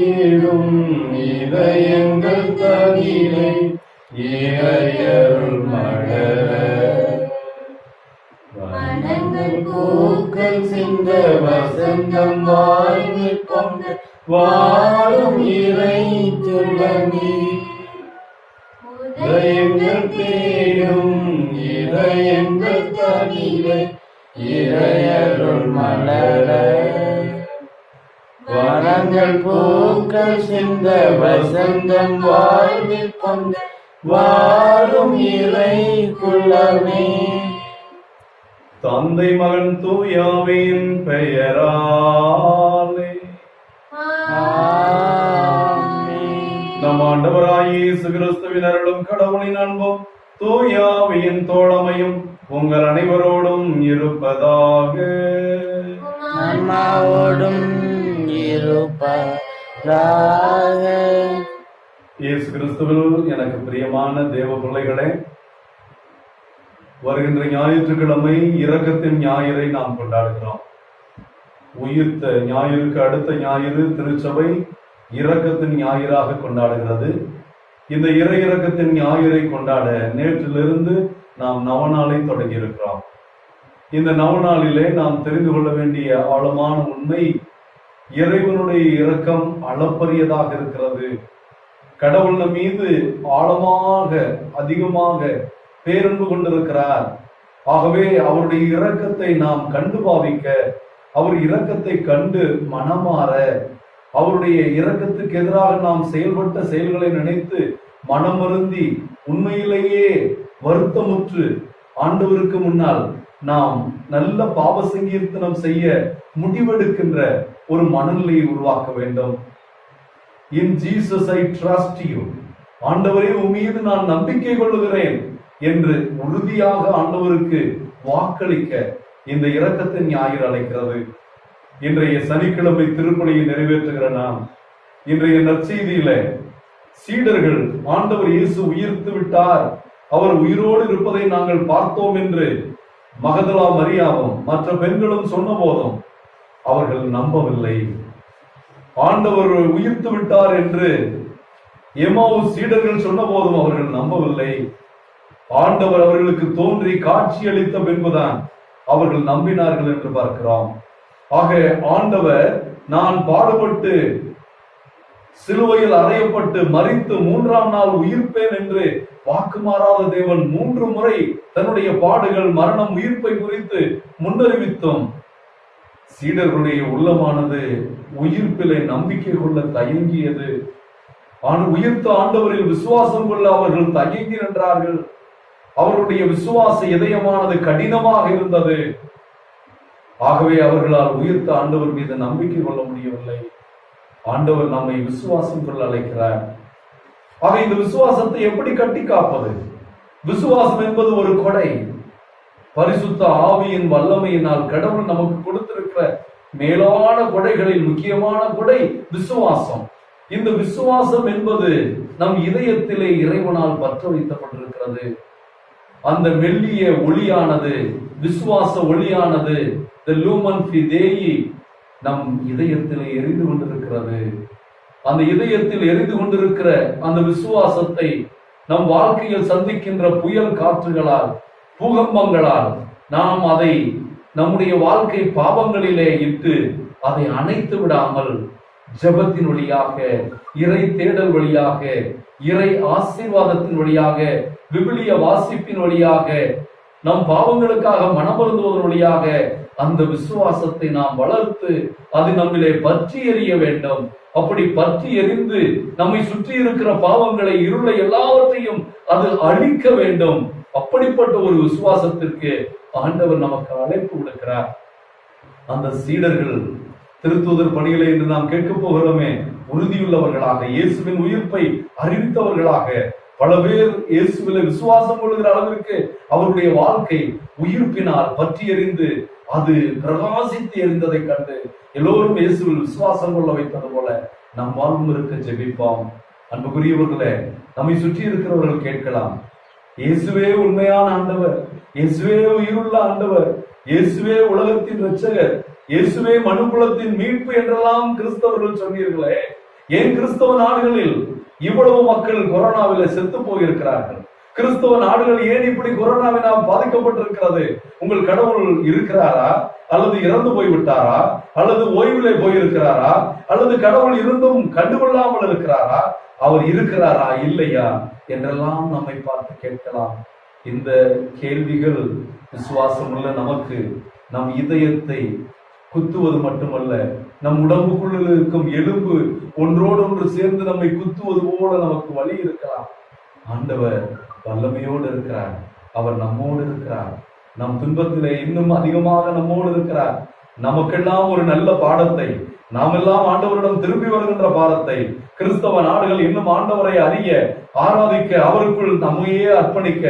தேடும் இதயங்கள் தனிலே ஏயருள் மலர வனங்கள் பூக்கள் சிந்த வசந்தம் வாழ்வில் கொண்ட வாழும் இறை துள்ளமே இதயங்கள் தேடும் இதயங்கள் தனிலே இறையருள் மலர வனங்கள் பூக்கள் சிந்த வசந்தம் வாழ்வில் கொண்ட வாழும் இறை குலமே. தந்தை மகன் தூயாவின் பெயராலே நம் ஆண்டவராகிய இயேசு கிறிஸ்துவின் அருளும் கடவுளின் அன்பும் தூயாவின் தோழமையும் உங்கள் அனைவரோடும் இருப்பதாக. இயேசு கிறிஸ்துவில் எனக்கு பிரியமான தேவ பிள்ளைகளே, வருகின்ற ஞாயிற்றுக்கிழமை இரக்கத்தின் ஞாயிறை நாம் கொண்டாடுகிறோம். உயிர்த்த ஞாயிறுக்கு அடுத்த ஞாயிறு திருச்சபை இரக்கத்தின் ஞாயிறாக கொண்டாடுகிறது. இந்த இறை இரக்கத்தின் ஞாயிறை கொண்டாட நேற்றிலிருந்து நாம் நவநாளை தொடங்கி இருக்கிறோம். இந்த நவநாளிலே நாம் தெரிந்து கொள்ள வேண்டிய ஆழமான உண்மை, இறைவனுடைய இரக்கம் அளப்பரியதாக இருக்கிறது. கடவுள் நம் மீது ஆழமாக அதிகமாக பேரன்பு கொண்டிருக்கிறார். ஆகவே அவருடைய இரக்கத்தை நாம் கண்டு பாவிக்க, அவர் இரக்கத்தை கண்டு மனமாற, அவருடைய இரக்கத்துக்கு எதிராக நாம் செயல்பட்ட செயல்களை நினைத்து மனமருந்தி உண்மையிலேயே வருத்தமுற்று ஆண்டவருக்கு முன்னால் நாம் நல்ல பாவ சங்கீர்த்தனம் செய்ய முடிவெடுக்கின்ற ஒரு மனநிலையை உருவாக்க வேண்டும். In Jesus I trust you, ஆண்டவரே உம்மீது நான் நம்பிக்கை கொள்ளுகிறேன் என்று உறுதியாக ஆண்டவருக்கு வாக்களிக்க இந்த இரக்கத்தின் ஞாயிறு அழைக்கிறது. இன்றைய சனிக்கிழமை திருப்பலியை நிறைவேற்றுகிற நாம் இன்றைய நற்செய்தியில சீடர்கள் ஆண்டவர் இயேசு உயிர்த்து விட்டார், அவர் உயிரோடு இருப்பதை நாங்கள் பார்த்தோம் என்று மகதலா மரியாவும் மற்ற பெண்களும் சொன்ன போதும் அவர்கள் நம்பவில்லை. ஆண்டவர் உயிர்த்து விட்டார் என்று எம்மாவூஸ் சீடர்கள் சொன்ன போதும் அவர்கள் நம்பவில்லை. ஆண்டவர் அவர்களுக்கு தோன்றி காட்சி அளித்த பின்புதான் அவர்கள் நம்பினார்கள் என்று பார்க்கிறோம். ஆக ஆண்டவர் நான் பாடுபட்டு சிலுவையில் அறையப்பட்டு மரித்து 3ஆம் நாள் உயிர்ப்பேன் என்று வாக்கு மாறாத தேவன் 3 முறை தன்னுடைய பாடுகள் மரணம் உயிர்ப்பை குறித்து முன்னறிவித்தும் சீடர்களுடைய உள்ளமானது உயிர்ப்பிலே நம்பிக்கை கொள்ள தயங்கியது. உயிர்த்த ஆண்டவரில் விசுவாசம் கொள்ள அவர்கள் தயங்கி நின்றார்கள். அவருடைய விசுவாச இதயமானது கடினமாக இருந்தது. ஆகவே அவர்களால் உயிர்த்த ஆண்டவர் மீது நம்பிக்கை கொள்ள முடியவில்லை. ஆண்டவர் நம்மை விசுவாசம் கொள்ள அழைக்கிறார். ஆக இந்த விசுவாசத்தை எப்படி கட்டி காப்பது? விசுவாசம் என்பது ஒரு கொடை. பரிசுத்த ஆவியின் வல்லமையினால் கடவுள் நமக்கு கொடுத்திருக்கிற மேலான கொடைகளில் முக்கியமான கொடை விசுவாசம். இந்த விசுவாசம் என்பது நம் இதயத்திலே இறைவனால் பற்ற வைக்கப்பட்டிருக்கிறது. அந்த மெல்லிய ஒளியானது, விசுவாச ஒளியானது, the lumen fidei, நம் இதயத்திலே எரிந்து கொண்டிருக்கிறது. அந்த இதயத்தில் எரிந்து கொண்டிருக்கிற அந்த விசுவாசத்தை நம் வாழ்க்கையில் சந்திக்கின்ற புயல் காற்றுகளால், பூகம்பங்களால் நாம் அதை நம்முடைய வாழ்க்கை பாவங்களிலே இட்டு அதை அணைத்து விடாமல் ஜெபத்தின் வழியாக, இறை தேடல் வழியாக, இறை ஆசீர்வாதத்தின் வழியாக, விவிலிய வாசிப்பின் வழியாக, நம் பாவங்களுக்காக மனமருந்துவதன் வழியாக அந்த விசுவாசத்தை நாம் வளர்த்து அது நம்மிலே பற்றி எறிய வேண்டும். அப்படி பற்றி எறிந்து நம்மை சுற்றி இருக்கிற பாவங்களை, இருளை எல்லாவற்றையும் அது அழிக்க வேண்டும். அப்படிப்பட்ட ஒரு விசுவாசத்திற்கு ஆண்டவர் நமக்கு அழைப்பு விடுக்கிறார். அந்த சீடர்கள் திருத்தூதர் பணிகளை என்று நாம் கேட்க போகிறோமே, உறுதியுள்ளவர்களாக, இயேசுவின் உயிர்ப்பை அறிவித்தவர்களாக, பல பேர் இயேசுவில விசுவாசம் கொள்கிற அளவிற்கு அவருடைய வாழ்க்கை உயிர்ப்பினால் பற்றி எறிந்து அது பிரகாசித்து எறிந்ததை கண்டு எல்லோரும் இயேசுவில் விசுவாசம் கொள்ள வைத்தது போல நம் வாழ்வும் இருக்க ஜெபிப்போம். அன்புக்குரியவர்களே, நம்மை சுற்றி இருக்கிறவர்கள் கேட்கலாம், இயேசுவே உண்மையான ஆண்டவர், இயேசுவே உயிருள்ள ஆண்டவர், இயேசுவே உலகத்தின் இரட்சகர், இயேசுவே மனுக்குலத்தின் மீட்பு என்றெல்லாம் கிறிஸ்தவர்கள் சொன்னீர்களே, ஏன் கிறிஸ்தவ நாடுகளில் இவ்வளவு மக்கள் கொரோனாவில் செத்து போயிருக்கிறார்கள்? கிறிஸ்தவ நாடுகள் ஏன் இப்படி கொரோனாவினால் பாதிக்கப்பட்டிருக்கிறது? உங்கள் கடவுள் இருக்கிறாரா, அல்லது இறந்து போய்விட்டாரா, அல்லது ஓய்விலே போயிருக்கிறாரா, அல்லது கடவுள் இருந்தும் கண்டுகொள்ளாமல் இருக்கிறாரா, அவர் இருக்கிறாரா இல்லையா என்றெல்லாம் நம்மை பார்த்து கேட்கலாம். இந்த கேள்விகள் விசுவாசம் உள்ள நமக்கு நம் இதயத்தை குத்துவது மட்டுமல்ல, நம் உடம்புக்குள்ள இருக்கும் எலும்பு ஒன்றோடு ஒன்று சேர்ந்து நம்மை குத்துவது போல நமக்கு வலி இருக்கலாம். ஆண்டவர் வல்லமையோடு இருக்கிறார், அவர் நம்மோடு இருக்கிறார், நம் துன்பத்திலே இன்னும் அதிகமாக நம்மோடு இருக்கிறார். நமக்கெல்லாம் ஒரு நல்ல பாடத்தை, நாம் எல்லாம் ஆண்டவரிடம் திரும்பி வருகின்ற பாடத்தை, கிறிஸ்தவ நாடுகள் இன்னும் ஆண்டவரை அறிய, ஆராதிக்க, அவருக்குள் நம்மையே அர்ப்பணிக்க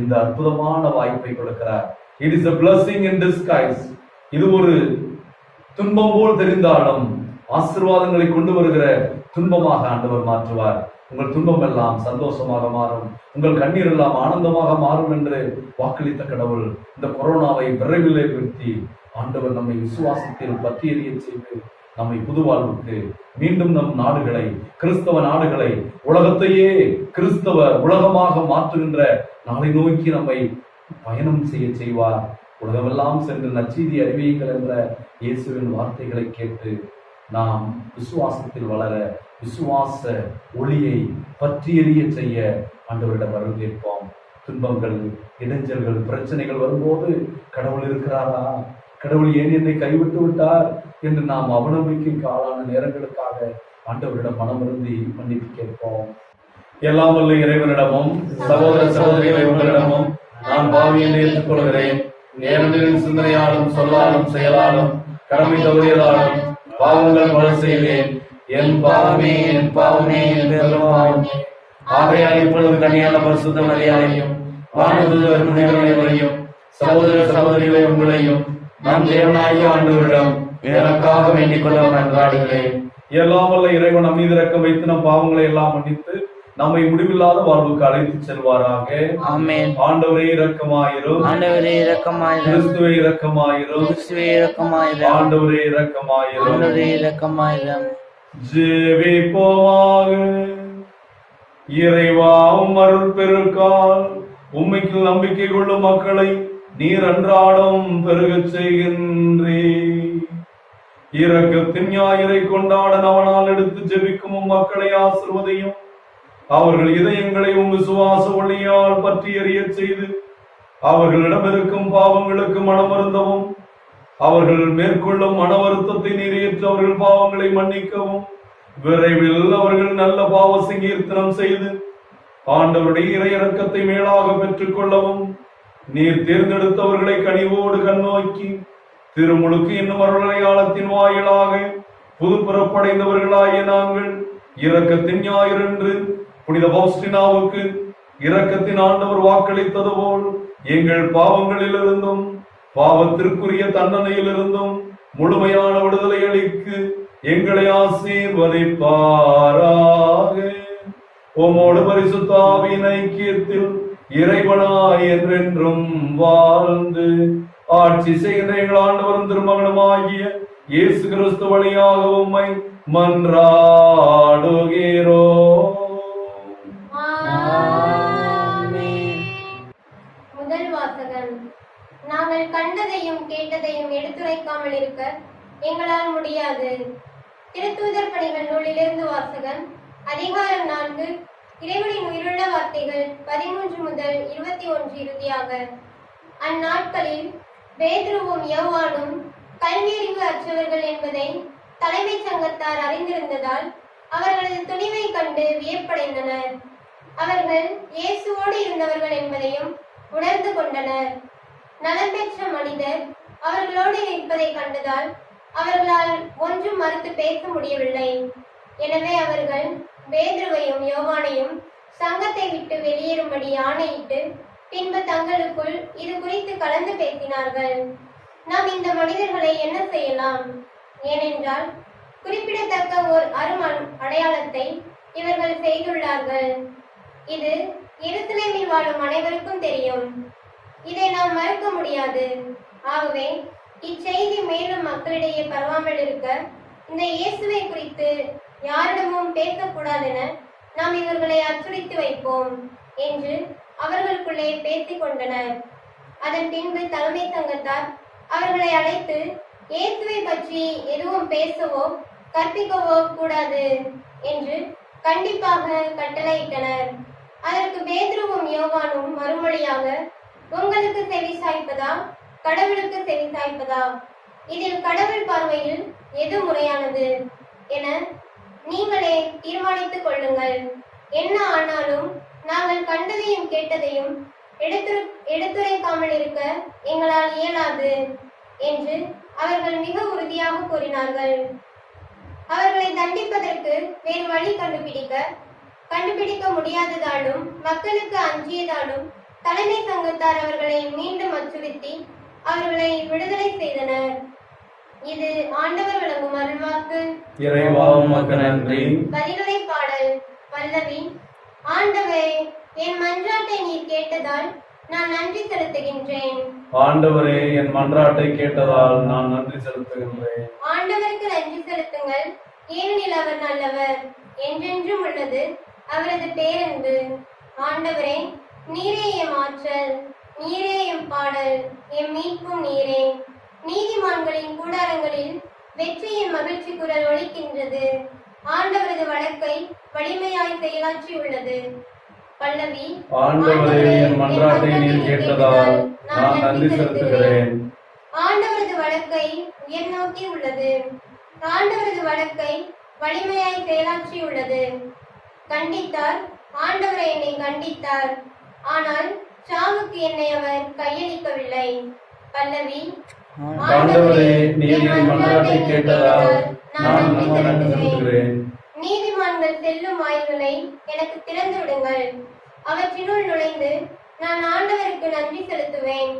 இந்த அற்புதமான வாய்ப்பை கொடுக்கிறார். It is a blessing in disguise. இது ஒரு துன்பம் போல் தெரிந்தாலும் ஆசீர்வாதங்களை கொண்டு வருகிற துன்பமாக ஆண்டவர் மாற்றுவார். உங்கள் துன்பம் எல்லாம் சந்தோஷமாக மாறும், உங்கள் கண்ணீர் எல்லாம் ஆனந்தமாக மாறும் என்று வாக்களித்த கடவுள் இந்த கொரோனாவை விரைவிலே நிறுத்தி ஆண்டவர் நம்மை விசுவாசத்தில் பற்றி எறிய செய்து நம்மை புது வாழ்வுக்கு மீண்டும் நம் நாடுகளை, கிறிஸ்தவ நாடுகளை, உலகத்தையே கிறிஸ்தவ உலகமாக மாற்றுகின்ற நாளை நோக்கி நம்மை பயணம் செய்வார். உலகமெல்லாம் சென்று நற்செய்தி அறிவியுங்கள் என்ற இயேசுவின் வார்த்தைகளை கேட்டு நாம் விசுவாசத்தில் வளர, விசுவாச ஒளியை பற்றி எறிய செய்ய ஆண்டவரிடம் வரவு கேட்போம். துன்பங்கள், இடைஞ்சல்கள், பிரச்சனைகள் வரும்போது கடவுள் இருக்கிறாரா, கடவுள் ஏன் என்னை கைவிட்டு விட்டார் என்று நாம் அவநம்பிக்கைக்கு ஆளான நேரங்களுக்காக ஆண்டவரிடம் மனமிருந்தி மன்னிப்பு கேட்போம். எல்லாம் வல்ல இறைவனிடமும் சகோதர சகோதரிகளை உங்களிடமும் நான் பாவியை ஏற்றுக்கொள்கிறேன். நேரங்களின் சிந்தனையாலும் சொல்லாலும் செயலாலும் கடமை தவறியதாலும் பாவங்கள் பல செய்தேன். என் பாவமே என் பாவமே என் பெரும்பாவமே. ஆகையால் இப்பொழுது கன்னியான பரிசுத்த மரியாதையும் வானதூதர் முனிவர்களையும் சகோதர சகோதரிகளை உங்களையும் நம் தேவனாகிய ஆண்டவரிடம் எனக்காக வேண்டிக் கொள்ள மன்றாடுகிறேன். எல்லாம் வல்ல இறைவன் நம் மீது இரக்கம் வைத்து நம் பாவங்களை எல்லாம் மன்னித்து நம்மை முடிவில்லாத வாழ்வுக்கு அழைத்து செல்வாராக. ஆமென். ஆண்டவரே இரக்கமாயிரும், ஆண்டவரே இரக்கமாயிரும், கிறிஸ்துவே இரக்கமாயிரும், கிறிஸ்துவே இரக்கமாயிரும், ஆண்டவரே இரக்கமாயிரும், ஆண்டவரே இரக்கமாயிரும். ஜெபிப்போமாக. இறைவா, உம் அருள் பெருக்கால் உம்மைக்கு நம்பிக்கை கொள்ளும் மக்களை நீர் அன்றாடம் பெருகச் செய்கின்றீர். இரக்கத்தின் ஞாயிறை கொண்டாட நவநாள் எடுத்து ஜெபிக்கும் உம் மக்களை ஆசிர்வதையும், அவர்கள் இதயங்களை உம் விசுவாச ஒளியால் பற்றி எறிய செய்து அவர்களிடம் இருக்கும் பாவங்களுக்கு மனமருந்தவும், அவர்கள் மேற்கொள்ளும் மன வருத்தத்தை நிறைவேற்ற அவர்கள் பாவங்களை மன்னிக்கவும், விரைவில் அவர்கள் நல்ல பாவ சங்கீர்த்தனம் செய்து ஆண்டவருடைய இறையிறக்கத்தை மேலாக பெற்றுக் கொள்ளவும் நீர் தேர்ந்தெடுத்தவர்களை கனிவோடு கண்ணோக்கி திருமுழுக்கு என்னும் அருளடையாளத்தின் வாயிலாக புது புறப்படைந்தவர்களாகிய நாங்கள் இரக்கத்தின் ஞாயிறு என்று புனித பௌஸ்டினாவுக்கு இரக்கத்தின் ஆண்டவர் வாக்களித்தது போல் எங்கள் பாவங்களிலிருந்தும் பாவத்திற்குரிய தண்டனையிலிருந்தும் முழுமையான விடுதலை அளிக்கு எங்களை ஆசீர்வதிப்பாராக. உம்மோடு பரிசுத்த ஆவியின் ஐக்கியத்தில் இறைவனாய் என்றென்றும் வாழ்ந்து ஆட்சி செய்கின்ற எங்கள் ஆண்டவரும் திருமகனுமாகிய இயேசு கிறிஸ்து வழியாக உம்மை மன்றாடுகிறோம். முதல் வாசகம். நாங்கள் கண்டதையும் கேட்டதையும் எடுத்துரைக்காமல் இருக்க எங்களால் முடியாது. திருத்தூதர் பணிகள் நூலிலிருந்து வாசகம். அதிகாரம் 4. இறைவனின் உயிருள்ள வார்த்தைகள் 13 முதல் 21 இறுதியாக. அந்நாட்களில் பேதுருவும் யோவானும் கல்வியறிவு அற்றவர்கள் என்பதை தலைமைச் சங்கத்தார் அறிந்திருந்ததால் அவர்களது துணிவை கண்டு வியப்படைந்தனர். அவர்கள் இயேசுவோடு இருந்தவர்கள் என்பதையும் உணர்ந்து கொண்டனர். நலம் பெற்ற மனிதர் அவர்களோடு நிற்பதை கண்டதால் அவர்களால் ஒன்றும் மறுத்து பேச முடியவில்லை. எனவே அவர்கள் பேதுருவையும் யோவானையும் சங்கத்தை விட்டு வெளியேறும்படி ஆணையிட்டு பின்பு தங்களுக்குள் இது குறித்து கலந்து பேசினார்கள். நாம் இந்த மனிதர்களை என்ன செய்யலாம்? ஏனென்றால் குறிப்பிடத்தக்க ஓர் அரும் அடையாளத்தை இவர்கள் செய்துள்ளார்கள். இது எருசலேமில் வாழும் அனைவருக்கும் தெரியும். இதை நாம் மறுக்க முடியாது. ஆகவே இச்செய்தி மேலும் மக்களிடையே பரவாமல் இருக்க இந்த இயேசுவை குறித்து யாரிடமும் பேசக்கூடாதென நாம் இவர்களை அச்சுறுத்தி வைப்போம் என்று அவர்களுக்குள்ளே பேசிக் கொண்டனர். அதன் பின்பு தலைமை சங்கத்தார் அவர்களை அழைத்து இயேசுவை பற்றி எதுவும் பேசவோ கற்பிக்கவோ கூடாது என்று கண்டிப்பாக கட்டளையிட்டனர். அதற்கு பேதுருவும் யோவானும் மறுமொழியாக, உங்களுக்கு செவி சாய்ப்பதா கடவுளுக்கு செவி சாய்ப்பதா? இதில் கடவுள் பார்வையில் எது முறையானது என நீங்களே தீர்மானித்துக் கொள்ளுங்கள். என்ன ஆனாலும் நாங்கள் கண்டதையும் கேட்டதையும் எடுத்துரைக்காமல் இருக்க எங்களால் இயலாது என்று அவர்கள் மிக உறுதியாக கூறினார்கள். அவர்களை தண்டிப்பதற்கு வேறு வழி கண்டுபிடிக்க முடியாததாலும் மக்களுக்கு அஞ்சியதாலும் தலைமை சங்கத்தார் அவர்களை மீண்டும் அச்சுறுத்தி அவர்களை விடுதலை செய்தனர். இது ஆண்டவர் வழங்கும் அருள்வாக்கு. இறைவா உமக்கு நன்றி. பதிலுரை பாடல். பல்லவி. ஆண்டவரே, என் மன்றாட்டை நீர் கேட்டதால் நான் நன்றி செலுத்துகின்றேன். ஆண்டவரே, என் மன்றாட்டை கேட்டதால் நான் நன்றி செலுத்துகின்றேன். ஆண்டவருக்கு நன்றி செலுத்துங்கள், ஏனெனில் அவர் நல்லவர், என்றென்றும் உள்ளது அவரது பேரன்பு. ஆண்டவரே, நீரே எம் ஆற்றல், நீரே எம் பாடல், எம் மீட்பும் நீரே. நீதிமான்களின் கூடாரங்களில் வெற்றியின் மகிழ்ச்சி குரல் ஒலிக்கின்றது. ஆண்டவரது வழக்கை வலிமையாய் செயலாற்றி உள்ளது. பல்லவி. ஆண்டவரே, என் மன்றாட்டை நீர் கேட்டதால் நான் நன்றி செலுத்துகிறேன். ஆண்டவரது வழக்கை உயர் நோக்கி உள்ளது. ஆண்டவரது வழக்கை வலிமையாய் செயலாற்றி உள்ளது. கண்டித்தார், ஆண்டவரை என்னை கண்டித்தார், ஆனால் சாவுக்கு என்னை அவர் கையளிக்கவில்லை. பல்லவி. ஆண்டவரே, நீர் என் மன்றாட்டை கேட்டதால் நான் நன்றி செலுத்துகிறேன். நீதிமான்கள் செல்லும் வாயில்களை எனக்கு திறந்து விடுங்கள். அவற்றினுள் நுழைந்து நான் ஆண்டவருக்கு நன்றி செலுத்துவேன்.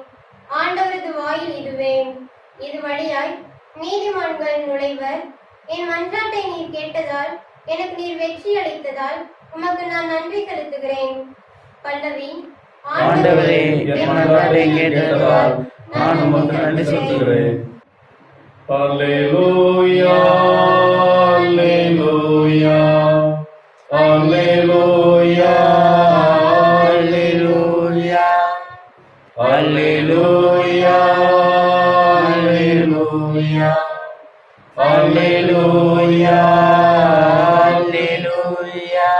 ஆண்டவரது வாயில் இதுவே. இது வழியாய் நீதிமான்கள் நுழைவர். என் மன்றாட்டை நீர் கேட்டதால் எனக்கு நீர் வெற்றி அளித்ததால் உமக்கு நான் நன்றி செலுத்துகிறேன். பல்லவி. ஆண்டவரே, என் மன்றாட்டை கேட்டதால் நான் உமக்கு நன்றி செலுத்துகிறேன். அல்லேலூயா, அல்லேலூயா, அல்லேலூயா, அல்லேலூயா, அல்லேலூயா, அல்லேலூயா, அல்லேலூயா, அல்லேலூயா.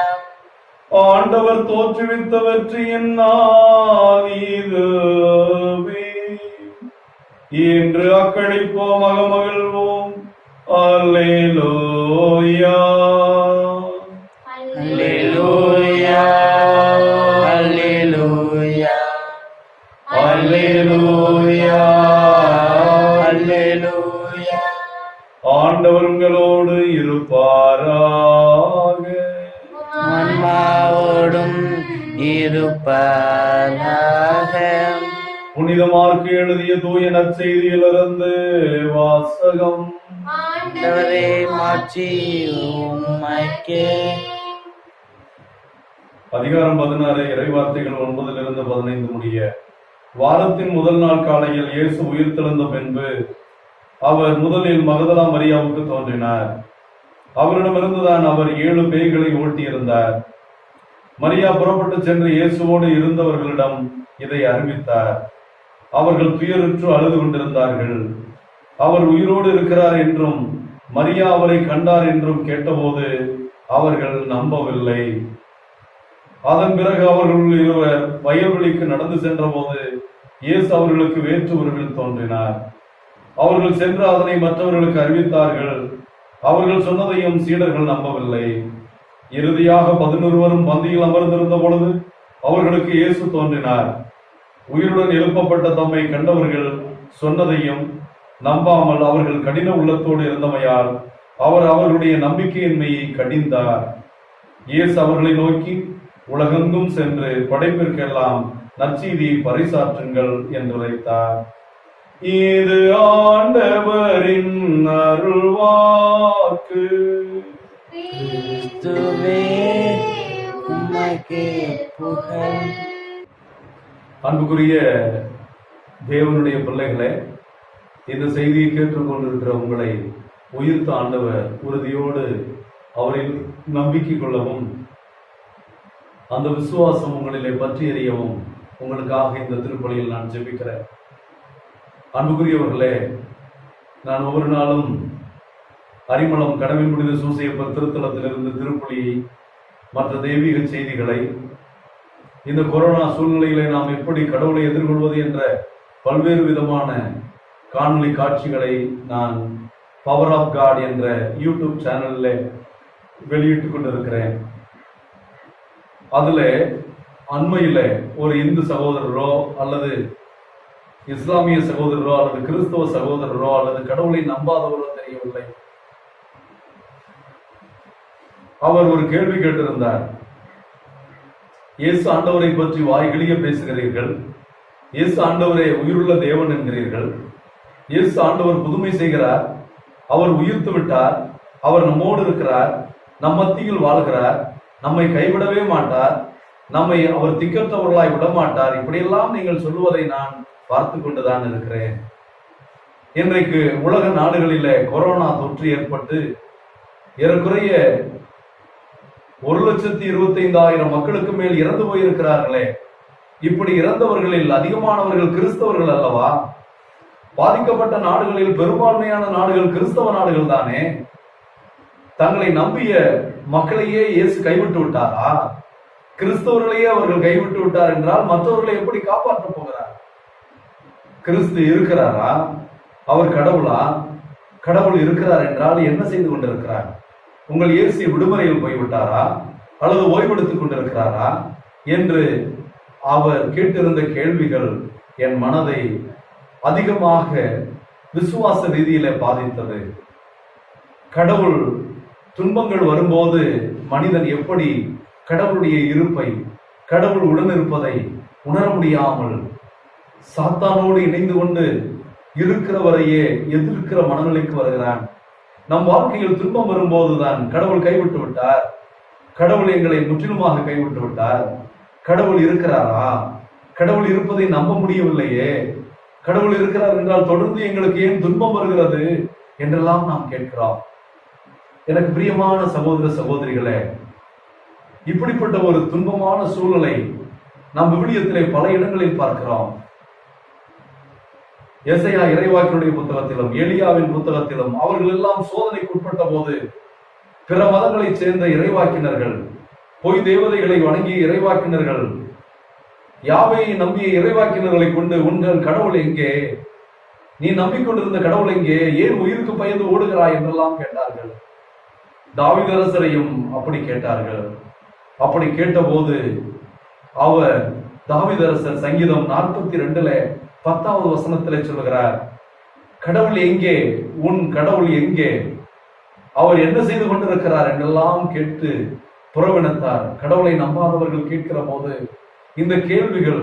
ஆண்டவர் தோற்றுவித்த வெற்றியின் நாள் இதுவே. இன்று அக்களிப்போம், அகமகிழ்வோம். அல்லேலூயா, அல்லேலூயா, அல்லேலூயா, அல்லேலூயா, அல்லேலூயா. ஆண்டவர் உங்களோடு இருப்பாராக. ஆன்மாவோடும் இருப்பாராக. புனித மார்க்கு எழுதிய தூய நற்செய்தியிலிருந்து வாசகம். ஆண்டவரே, மாட்சி உமக்கே. அதிகாரம் 16, இறைவார்த்தைகள் 9-15 முடிய. வாரத்தின் முதல் நாள் காலையில் இயேசு உயிர்த்தெழுந்த பின்பு அவர் முதலில் மகதலா மரியாவுக்கு தோன்றினார். அவரிடமிருந்துதான் அவர் 7 பேய்களை ஓட்டியிருந்தார். மரியா புறப்பட்டு சென்று இயேசுவோடு இருந்தவர்களிடம் இதை அறிவித்தார். அவர்கள் துயருற்று அழுது கொண்டிருந்தார்கள். அவர் உயிரோடு இருக்கிறார் என்றும் மரியா அவரை கண்டார் என்றும் கேட்டபோது அவர்கள் நம்பவில்லை. அதன் பிறகு அவர்கள் இருவர் வயல்வெளிக்கு நடந்து சென்ற போது இயேசு அவர்களுக்கு வேற்று உருவில் தோன்றினார். அவர்கள் சென்று அதனை மற்றவர்களுக்கு அறிவித்தார்கள். அவர்கள் சொன்னதையும் சீடர்கள் நம்பவில்லை. இறுதியாக 11 பந்தியில் அமர்ந்திருந்த பொழுது அவர்களுக்கு இயேசு தோன்றினார். உயிருடன் எழுப்பப்பட்ட தம்மை கண்டவர்கள் சொன்னதையும் நம்பாமல் அவர்கள் கடின உள்ளத்தோடு இருந்தமையால் அவர் அவர்களுடைய நம்பிக்கையின்மையை கடிந்தார். இயேசு அவர்களை நோக்கி, உலகெங்கும் சென்று படைப்பிற்கெல்லாம் நற்செய்தியை பறைசாற்றுங்கள் என்று உரைத்தார். இது ஆண்டவரின் அருள்வாக்கு. கிறிஸ்துவே, உமக்கே புகழ். அன்புக்குரிய தேவனுடைய பிள்ளைகளே, இந்த செய்தியை கேட்டுக்கொண்டிருக்கிற உங்களை உயிர்த்த ஆண்டவர் உறுதியோடு அவரில் நம்பிக்கை கொள்ளவும், அந்த விசுவாசம் உங்களிலே பற்றி எறியவும் உங்களுக்காக இந்த திருப்பலியில் நான் ஜெபிக்கிறேன். அன்புக்குரியவர்களே, நான் ஒவ்வொரு நாளும் அரிமளம் கடவுள் புனித சூசையப்பர் திருத்தலத்திலிருந்து திருப்பலியை, மற்ற தெய்வீக செய்திகளை, இந்த கொரோனா சூழ்நிலையிலே நாம் எப்படி கடவுளை எதிர்கொள்வது என்ற பல்வேறு விதமான காணொளி காட்சிகளை நான் பவர் ஆஃப் காட் என்ற யூடியூப் சேனலில் வெளியிட்டுக் கொண்டிருக்கிறேன். அதுல அண்மையில ஒரு இந்து சகோதரரோ அல்லது இஸ்லாமிய சகோதரரோ அல்லது கிறிஸ்தவ சகோதரரோ அல்லது கடவுளை நம்பாதவரோ தெரியவில்லை, அவர் ஒரு கேள்வி கேட்டிருந்தார். இயேசு ஆண்டவரை பற்றி வாய்கிழிய பேசுகிறீர்கள், இயேசு ஆண்டவரே உயிருள்ள தேவன் என்கிறீர்கள், இயேசு ஆண்டவர் புதுமை செய்கிறார், அவர் உயிர்த்து விட்டார், அவர் நம்மோடு இருக்கிறார், நம் மத்தியில் வாழ்கிறார், நம்மை கைவிடவே மாட்டார், நம்மை அவர் திக்கற்றவர்களாய் விடமாட்டார், இப்படியெல்லாம் நீங்கள் சொல்லுவதை நான் பார்த்து கொண்டுதான் இருக்கிறேன். இன்றைக்கு உலக நாடுகளிலே கொரோனா தொற்று ஏற்பட்டு ஏறக்குறைய 1,25,000 மக்களுக்கு மேல் இறந்து போயிருக்கிறார்களே. இப்படி இறந்தவர்களில் அதிகமானவர்கள் கிறிஸ்தவர்கள் அல்லவா? பாதிக்கப்பட்ட நாடுகளில் பெரும்பான்மையான நாடுகள் கிறிஸ்தவ நாடுகள் தானே. தங்களை நம்பிய மக்களையே இயேசு கைவிட்டு விட்டாரா? கிறிஸ்தவர்களையே அவர்கள் கைவிட்டு விட்டார் என்றால் மற்றவர்களை எப்படி காப்பாற்ற போகிறார்? கிறிஸ்து இருக்கிறாரா? அவர் கடவுளா? கடவுள் இருக்கிறார் என்றால் என்ன செய்து கொண்டிருக்கிறார்? உங்கள் இயேசு விடுமுறையில் போய்விட்டாரா அல்லது ஓய்வெடுத்துக் கொண்டிருக்கிறாரா என்று அவர் கேட்டிருந்த கேள்விகள் என் மனதை அதிகமாக விசுவாச ரீதியில பாதித்தது. கடவுள் துன்பங்கள் வரும்போது மனிதன் எப்படி கடவுளுடைய இருப்பை, கடவுள் உடனிருப்பதை உணர முடியாமல் சாத்தானோடு இணைந்து கொண்டு இருக்கிறவரையே எதிர்க்கிற மனநிலைக்கு வருகிறான். நம் வாழ்க்கையில் துன்பம் வரும்போதுதான் கடவுள் கைவிட்டு விட்டார், கடவுள் எங்களை முற்றிலுமாக கைவிட்டு விட்டார், கடவுள் இருக்கிறாரா, கடவுள் இருப்பதை நம்ப முடியவில்லையே, கடவுள் இருக்கிறார் என்றால் தொடர்ந்து எங்களுக்கு ஏன் துன்பம் வருகிறது என்றெல்லாம் நாம் கேட்கிறோம். எனக்கு பிரியமான சகோதர சகோதரிகளே, இப்படிப்பட்ட ஒரு துன்பமான சூழலை நாம் விவிலியத்திலே பல இடங்களில் பார்க்கிறோம். எசையா இறைவாக்கினுடைய புத்தகத்திலும் எலியாவின் புத்தகத்திலும் அவர்கள் எல்லாம் சோதனைக்கு உட்பட்ட போது பிற மதங்களைச் சேர்ந்த இறைவாக்கினர்கள், பொய் தேவதைகளை வணங்கிய இறைவாக்கினர்கள், யாவையை நம்பிய இறைவாக்கினர்களை கொண்டு உங்கள் கடவுள் எங்கே, நீ நம்பிக்கொண்டிருந்த கடவுள் எங்கே, ஏன் உயிருக்கு பயந்து ஓடுகிறாய் என்றெல்லாம் கேட்டார்கள். தாவீது அரசரையும் அப்படி கேட்டார்கள். அப்படி கேட்டபோது அவர் தாவீது அரசர் சங்கீதம் 42 10வது வசனத்திலே சொல்லுகிறார், கடவுள் எங்கே, உன் கடவுள் எங்கே, அவர் என்ன செய்து கொண்டிருக்கிறார் என்றெல்லாம் கேட்டு புறவினத்தார். கடவுளை நம்பாதவர்கள் கேட்கிற போது இந்த கேள்விகள்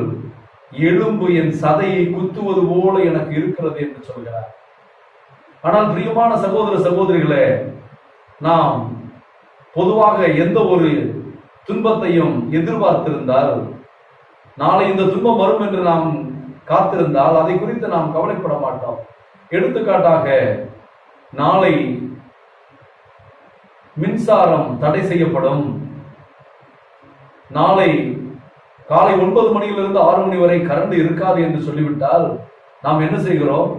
எலும்பு என் சதையை குத்துவது போல எனக்கு இருக்கிறது என்று சொல்கிறார். ஆனால் பிரியமான சகோதர சகோதரிகளே, நாம் பொதுவாக எந்த ஒரு துன்பத்தையும் எதிர்பார்த்திருந்தால், நாளை இந்த துன்பம் வரும் என்று நாம் காத்திருந்தால் அதை குறித்து நாம் கவலைப்பட மாட்டோம். எடுத்துக்காட்டாக, நாளை மின்சாரம் தடை செய்யப்படும், நாளை காலை 9 மணியிலிருந்து 6 மணி வரை கரண்ட் இருக்காது என்று சொல்லிவிட்டால் நாம் என்ன செய்கிறோம்?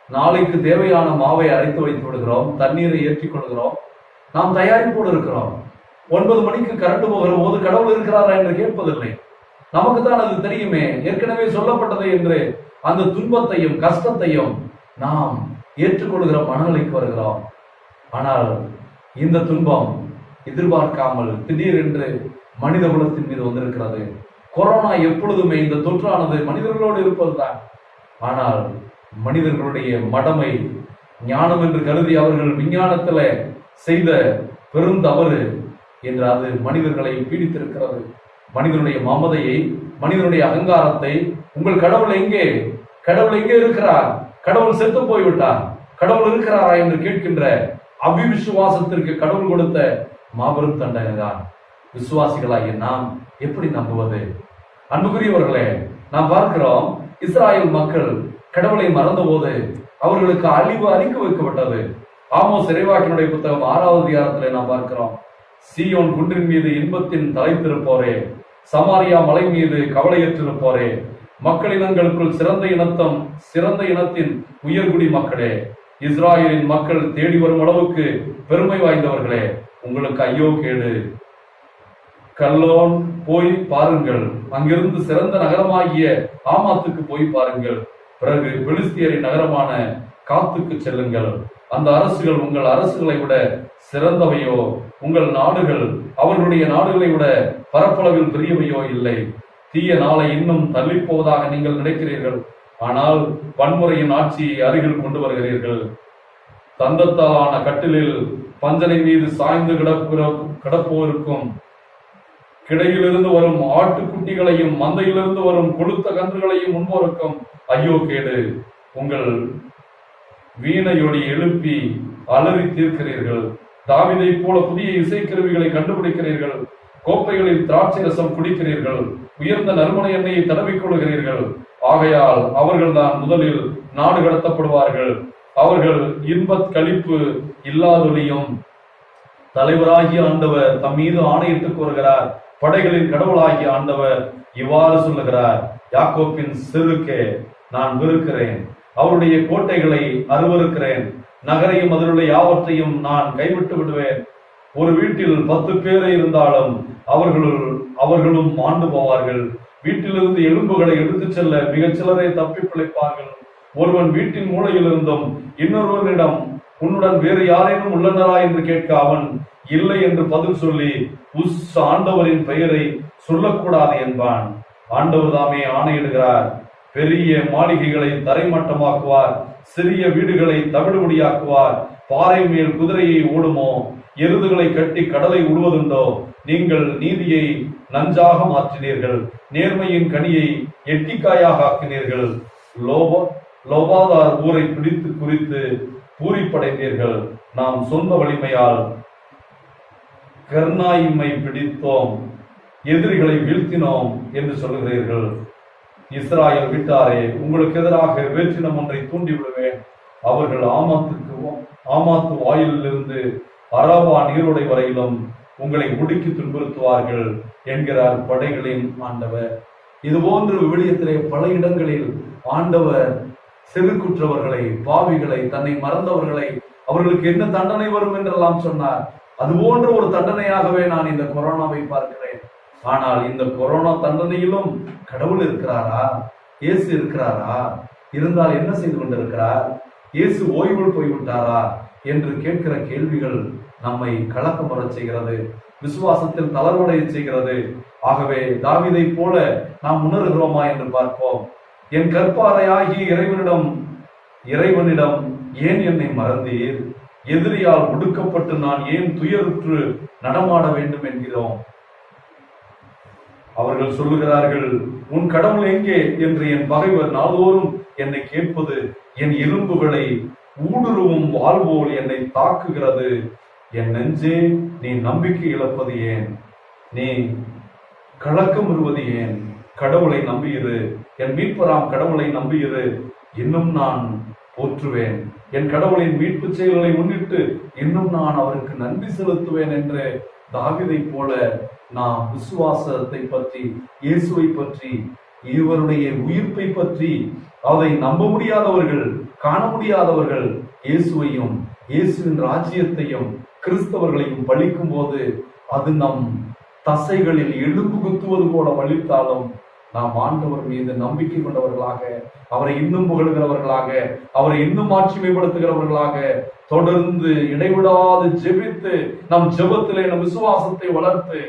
நாளைக்கு தேவையான மாவை அரைத்து வைத்து விடுகிறோம், தண்ணீரை ஏற்றிக் கொள்கிறோம், நாம் தயாரிப்போடு இருக்கிறோம். 9 மணிக்கு கரண்ட் போகிற போது கடவுள் இருக்கிறாரா என்று கேட்பதில்லை. நமக்கு தான் அது தெரியுமே, ஏற்கனவே சொல்லப்பட்டது என்று அந்த துன்பத்தையும் கஷ்டத்தையும் நாம் ஏற்றுக்கொள்கிற மனநிலைக்கு வருகிறோம். ஆனால் இந்த துன்பம் எதிர்பார்க்காமல் திடீரென்று மனித குலத்தின் மீது வந்திருக்கிறது. கொரோனா எப்பொழுதுமே இந்த தொற்றானது மனிதர்களோடு இருப்பதுதான். ஆனால் மனிதர்களுடைய மடமை, ஞானம் என்று கருதி அவர்கள் விஞ்ஞானத்துல செய்த பெரும் தவறு என்று அது மனிதர்களை பீடித்திருக்கிறது. மனிதனுடைய மமதையை, மனிதனுடைய அகங்காரத்தை, உங்கள் கடவுள் எங்கே, கடவுள் எங்கே இருக்கிறார், கடவுள் செத்து போய்விட்டார், கடவுள் இருக்கிறாரா என்று கேட்கின்ற அவிவிசுவாசத்திற்கு கடவுள் கொடுத்த மாபெரும் தண்டனை தான். விசுவாசிகளாகிய நாம் எப்படி நம்புவது? அன்புக்குரியவர்களே, நாம் பார்க்கிறோம், இஸ்ராயல் மக்கள் கடவுளை மறந்த போது அவர்களுக்கு அழிவு அறிக்கை வைக்கப்பட்டது. ஆமோஸ் இறைவாக்கினுடைய புத்தகம் 6வது அதிகாரத்திலே நாம் பார்க்கிறோம். சீயோன் குன்றின் மீது இன்பத்தின் தலைத்திருப்போரே, சமாரியா மலை மீது கவலையற்றிருப்போரே, மக்களினங்களுக்குள் சிறந்த இனத்தின் உயர்குடி மக்களே, இஸ்ராயலின் மக்கள் தேடி வரும் அளவுக்கு பெருமை வாய்ந்தவர்களே, உங்களுக்கு ஐயோ கேடு. கல்லோன் போய் பாருங்கள், அங்கிருந்து சிறந்த நகரமாகிய ஆமாத்துக்கு போய் பாருங்கள். பிறகு பெலிஸ்தியரின் நகரமான காத்துக்கு செல்லுங்கள். அந்த அரசுகள் உங்கள் அரசுகளை விட சிறந்தவையோ? உங்கள் நாடுகள் அவர்களுடைய நாடுகளை விட பரப்பளவில் பெரியவையோ இல்லை. தீய நாளை இன்னும் தள்ளி போவதாக நீங்கள் நினைக்கிறீர்கள், ஆனால் வன்முறையின் ஆட்சியை அருகில் கொண்டு வருகிறீர்கள். தந்தத்தாலான கட்டிலில் பஞ்சனை மீது சாய்ந்து கிடப்போருக்கும், கிடையிலிருந்து வரும் ஆட்டுக்குட்டிகளையும் மந்தையிலிருந்து வரும் கொழுத்த கன்றுகளையும் முன்போருக்கும் ஐயோ கேடு. உங்கள் வீணையொலி எழுப்பி அலறி தீர்க்கிறீர்கள். தாவீதை போல புதிய இசைக்கருவிகளை கண்டுபிடிக்கிறீர்கள். கோப்பைகளில் திராட்சை ரசம் குடிக்கிறீர்கள். உயர்ந்த நறுமண எண்ணெயை தடவிக் கொள்கிறீர்கள். ஆகையால் அவர்கள்தான் முதலில் நாடு கடத்தப்படுவார்கள். அவர்கள் இன்பத் களிப்பு இல்லாதொழியும். தலைவராகிய ஆண்டவர் தம் மீது ஆணையிட்டு கூறுகிறார். படைகளின் கடவுளாகிய ஆண்டவர் இவ்வாறு சொல்லுகிறார்: யாக்கோப்பின் செருக்கே நான் வெறுக்கிறேன், அவருடைய கோட்டைகளை அருவருக்கிறேன், நகரையும் அதிலுள்ள யாவற்றையும் நான் கைவிட்டு விடுவேன். ஒரு வீட்டில் 10 பேரே இருந்தாலும் அவர்களும் மாண்டு போவார்கள். வீட்டிலிருந்து எலும்புகளை எடுத்துச் செல்ல மிகச் சிலரை தப்பி பிழைப்பார்கள். ஒருவன் வீட்டின் மூலையில் இருந்தும் இன்னொருவனிடம் உன்னுடன் வேறு யாரேனும் உள்ளனரா என்று கேட்க அவன் இல்லை என்று பதில் சொல்லி ஆண்டவரின் பெயரை சொல்லக்கூடாது என்பான். ஆண்டவர் தாமே ஆணையிடுகிறார். பெரிய மாளிகைகளை தரைமட்டமாக்குவார், சிறிய வீடுகளை தவிடுபடியாக்குவார். பாறை மேல் குதிரையை ஓடுமோ? எருதுகளை கட்டி கடலை உழுவதுண்டோ? நீங்கள் நீதியை நஞ்சாக மாற்றினீர்கள், நேர்மையின் கனியை எட்டிக்காயாக ஆக்கினீர்கள். லோபாதார் ஊரை பிடித்து குறித்து பூரிப்படைந்தீர்கள். நாம் சொந்த வலிமையால் கர்நாயிமை பிடித்தோம், எதிரிகளை வீழ்த்தினோம் என்று சொல்லுகிறீர்கள். இஸ்ராயல் வீட்டாரே, உங்களுக்கு எதிராக வேற்றினம் ஒன்றை தூண்டி விடுவேன். அவர்கள் ஆமாத்து வாயிலிருந்து அரபா நீரோடை வரையிலும் உங்களை முடுக்கி துன்புறுத்துவார்கள் என்கிறார் படைகளின் ஆண்டவர். இது போன்று விவிலியத்திலே பல இடங்களில் ஆண்டவர் செருக்குற்றவர்களை, பாவிகளை, தன்னை மறந்தவர்களை, அவர்களுக்கு என்ன தண்டனை வரும் என்றெல்லாம் சொன்னார். அது போன்ற ஒரு தண்டனையாகவே நான் இந்த கொரோனாவை பார்க்கிறேன். ஆனால் இந்த கொரோனா தண்டனையிலும் கடவுள் இருக்கிறாரா? இயேசு இருக்கிறாரா? இருந்தால் என்ன செய்து கொண்டிருக்கிறார்? இயேசு ஓய்வில் போய்விட்டாரா என்று கேட்கிற கேள்விகள் நம்மை கலக்கமுற செய்கிறது, விசுவாசத்தில் தளர்வடைய செய்கிறது. ஆகவே தாவீதை போல நாம் உணர்கிறோமா என்று பார்ப்போம். என் கற்பாறையாகிய இறைவனிடம் ஏன் என்னை மறந்தீர்? எதிரியால் ஒடுக்கப்பட்டு நான் ஏன் துயருற்று நடமாட வேண்டும் என்கிறோம். அவர்கள் சொல்லுகிறார்கள், உன் கடவுள் எங்கே என்று என் பகைவர் நாள்தோறும் என்னை கேட்பது என் எலும்புகளை ஊடுருவும் வாழ்வோல் என்னை தாக்குகிறது. என் நெஞ்சே, நீ நம்பிக்கை இழப்பது ஏன்? நீ கலக்கம் வருவது ஏன்? கடவுளை நம்பியிரு, என் மீட்பராம் கடவுளை நம்பியிரு, இன்னும் நான் போற்றுவேன். என் கடவுளின் மீட்பு செயல்களை முன்னிட்டு இன்னும் நான் அவருக்கு நன்றி செலுத்துவேன் என்று தாவீதை போல நாம் விசுவாசத்தை பற்றி, இயேசுவை பற்றி, இவருடைய உயிர்ப்பை பற்றி, அதை நம்ப முடியாதவர்கள், காண முடியாதவர்கள் இயேசுவையும் இயேசுவின் ராஜ்யத்தையும் கிறிஸ்தவர்களையும் பழிக்கும் போது அது நம் தசைகளில் எலும்பு குத்துவது போல வலித்தாலும் நாம் ஆண்டவர் மீது நம்பிக்கை கொண்டவர்களாக, அவரை இன்னும் புகழ்கிறவர்களாக, அவரை இன்னும் ஆட்சிமைப்படுத்துகிறவர்களாக தொடர்ந்து இடைவிடாது ஜெபித்து நம் ஜெபத்திலே நம் விசுவாசத்தை வளர்த்து,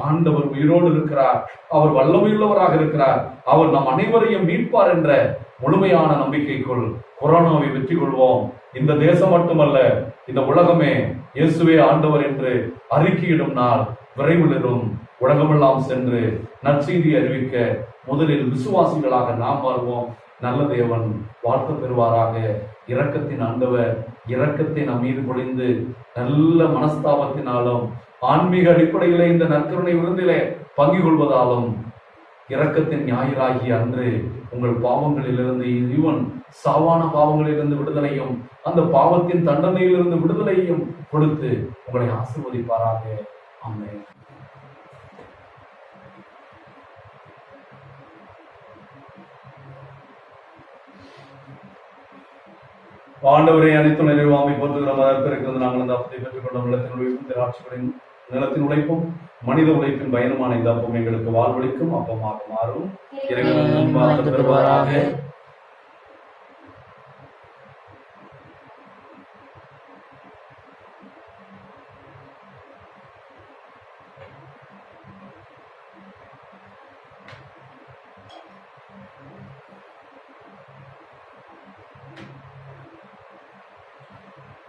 ஆண்டவர் உயிரோடு இருக்கிறார், அவர் வல்லமையுள்ளவராக இருக்கிறார், அவர் நம் அனைவரையும் மீட்பார் என்ற முழுமையான நம்பிக்கைக்குள் கொரோனாவை வெற்றி கொள்வோம். இந்த தேசம் மட்டுமல்ல, இந்த உலகமே இயேசுவே ஆண்டவர் என்று அறிக்கையிடும் நாள் விரைவில் உலகமெல்லாம் சென்று நற்செய்தி அறிவிக்க முதலில் விசுவாசிகளாக நாம் வாழ்வோம். நல்ல தேவன் வாழ்த்து பெறுவாராக. இரக்கத்தின் ஆண்டவர் இரக்கத்தை நம் மீது பொழிந்து நல்ல மனஸ்தாபத்தினாலும் ஆன்மீக அடிப்படையிலே இந்த நற்கருணை விருந்திலே பங்கு கொள்வதாலும் இரக்கத்தின் ஞாயிறாகிய அன்று உங்கள் பாவங்களிலிருந்து இவன் சாவான பாவங்களிலிருந்து விடுதலையும் அந்த பாவத்தின் தண்டனையிலிருந்து விடுதலையும் கொடுத்து உங்களை ஆசீர்வதிப்பாராக. ஆமென். ஆண்டவரை அனைத்து நிறைவாமை போற்றுகிறோம். அதற்கிருக்கிறது நாங்கள் அந்த அப்பத்தை பெற்றுக் கொண்ட நிலத்தின் உழைப்பும் திராட்சைகளின் நிலத்தின் உழைப்பும் மனித உழைப்பின் பயனுமான இந்த அப்பம் எங்களுக்கு வாழ்வளிக்கும் அப்பமாக மாறும். இறைவன் வாழ்த்து பெறுவாராக.